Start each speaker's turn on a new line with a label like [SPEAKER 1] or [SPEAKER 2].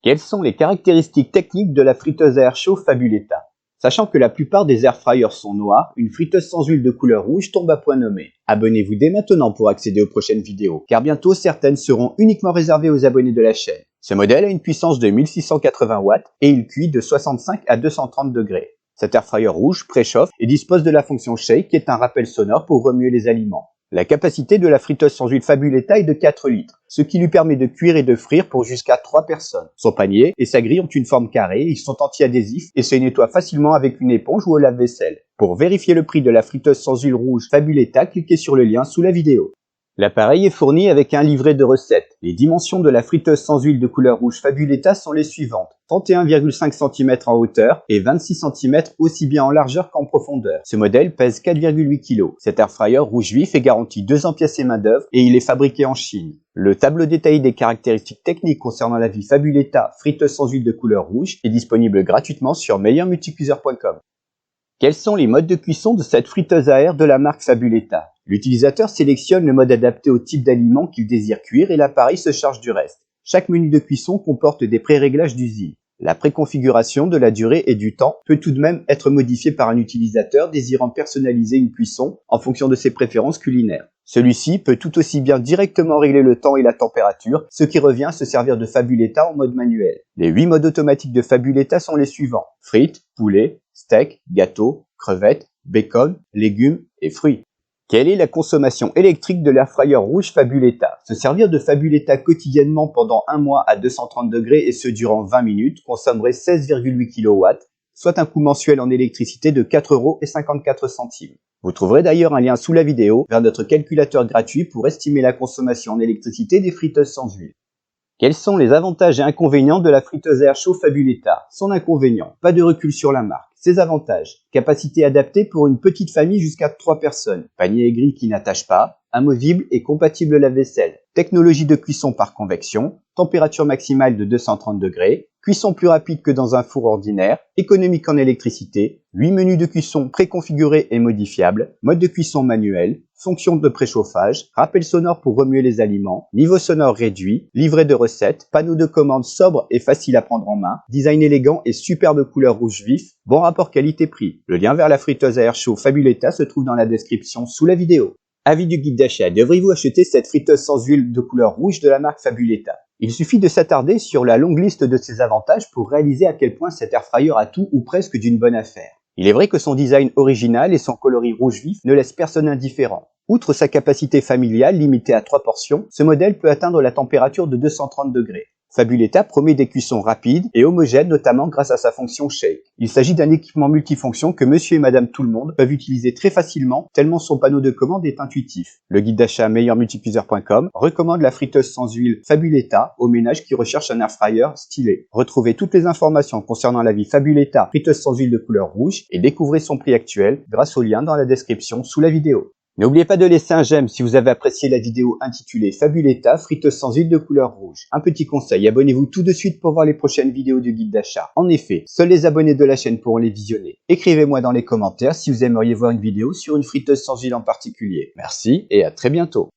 [SPEAKER 1] Quelles sont les caractéristiques techniques de la friteuse à air chaud Fabuletta? Sachant que la plupart des air fryers sont noirs, une friteuse sans huile de couleur rouge tombe à point nommé. Abonnez-vous dès maintenant pour accéder aux prochaines vidéos, car bientôt certaines seront uniquement réservées aux abonnés de la chaîne. Ce modèle a une puissance de 1680 watts et il cuit de 65 à 230 degrés. Cet air fryer rouge préchauffe et dispose de la fonction Shake qui est un rappel sonore pour remuer les aliments. La capacité de la friteuse sans huile Fabuletta est de 4 litres, ce qui lui permet de cuire et de frire pour jusqu'à 3 personnes. Son panier et sa grille ont une forme carrée, ils sont anti-adhésifs et se nettoient facilement avec une éponge ou au lave-vaisselle. Pour vérifier le prix de la friteuse sans huile rouge Fabuletta, cliquez sur le lien sous la vidéo. L'appareil est fourni avec un livret de recettes. Les dimensions de la friteuse sans huile de couleur rouge Fabuletta sont les suivantes. 31,5 cm en hauteur et 26 cm aussi bien en largeur qu'en profondeur. Ce modèle pèse 4,8 kg. Cet air fryer rouge vif est garanti 2 ans pièces et main d'œuvre et il est fabriqué en Chine. Le tableau détaillé des caractéristiques techniques concernant la vie Fabuletta friteuse sans huile de couleur rouge est disponible gratuitement sur meilleurmulticuiseur.com. Quels sont les modes de cuisson de cette friteuse à air de la marque Fabuletta? L'utilisateur sélectionne le mode adapté au type d'aliment qu'il désire cuire et l'appareil se charge du reste. Chaque menu de cuisson comporte des pré-réglages d'usine. La préconfiguration de la durée et du temps peut tout de même être modifiée par un utilisateur désirant personnaliser une cuisson en fonction de ses préférences culinaires. Celui-ci peut tout aussi bien directement régler le temps et la température, ce qui revient à se servir de Fabuletta en mode manuel. Les 8 modes automatiques de Fabuletta sont les suivants: frites, poulet, steak, gâteau, crevettes, bacon, légumes et fruits. Quelle est la consommation électrique de l'air fryer rouge Fabuletta? Se servir de Fabuletta quotidiennement pendant un mois à 230 degrés et ce durant 20 minutes consommerait 16,8 kW, soit un coût mensuel en électricité de 4,54 €. Vous trouverez d'ailleurs un lien sous la vidéo vers notre calculateur gratuit pour estimer la consommation en électricité des friteuses sans huile. Quels sont les avantages et inconvénients de la friteuse à air chaud Fabuletta? Son inconvénient: pas de recul sur la marque. Ses avantages: capacité adaptée pour une petite famille jusqu'à 3 personnes, panier et grille qui n'attache pas, amovible et compatible lave-vaisselle, technologie de cuisson par convection, température maximale de 230 degrés, cuisson plus rapide que dans un four ordinaire, économique en électricité, 8 menus de cuisson préconfigurés et modifiables, mode de cuisson manuel, fonction de préchauffage, rappel sonore pour remuer les aliments, niveau sonore réduit, livret de recettes, panneau de commande sobre et facile à prendre en main, design élégant et superbe couleur rouge vif, bon rapport qualité-prix. Le lien vers la friteuse à air chaud Fabuletta se trouve dans la description sous la vidéo. Avis du guide d'achat: devriez-vous acheter cette friteuse sans huile de couleur rouge de la marque Fabuletta? Il suffit de s'attarder sur la longue liste de ses avantages pour réaliser à quel point cet air fryer a tout ou presque d'une bonne affaire. Il est vrai que son design original et son coloris rouge vif ne laissent personne indifférent. Outre sa capacité familiale limitée à 3 portions, ce modèle peut atteindre la température de 230 degrés. Fabuletta promet des cuissons rapides et homogènes, notamment grâce à sa fonction Shake. Il s'agit d'un équipement multifonction que monsieur et madame tout le monde peuvent utiliser très facilement, tellement son panneau de commande est intuitif. Le guide d'achat meilleurmulticuiseur.com recommande la friteuse sans huile Fabuletta aux ménages qui recherchent un air fryer stylé. Retrouvez toutes les informations concernant la vie Fabuletta friteuse sans huile de couleur rouge et découvrez son prix actuel grâce au lien dans la description sous la vidéo. N'oubliez pas de laisser un j'aime si vous avez apprécié la vidéo intitulée Fabuletta friteuse sans huile de couleur rouge. Un petit conseil, abonnez-vous tout de suite pour voir les prochaines vidéos du guide d'achat. En effet, seuls les abonnés de la chaîne pourront les visionner. Écrivez-moi dans les commentaires si vous aimeriez voir une vidéo sur une friteuse sans huile en particulier. Merci et à très bientôt.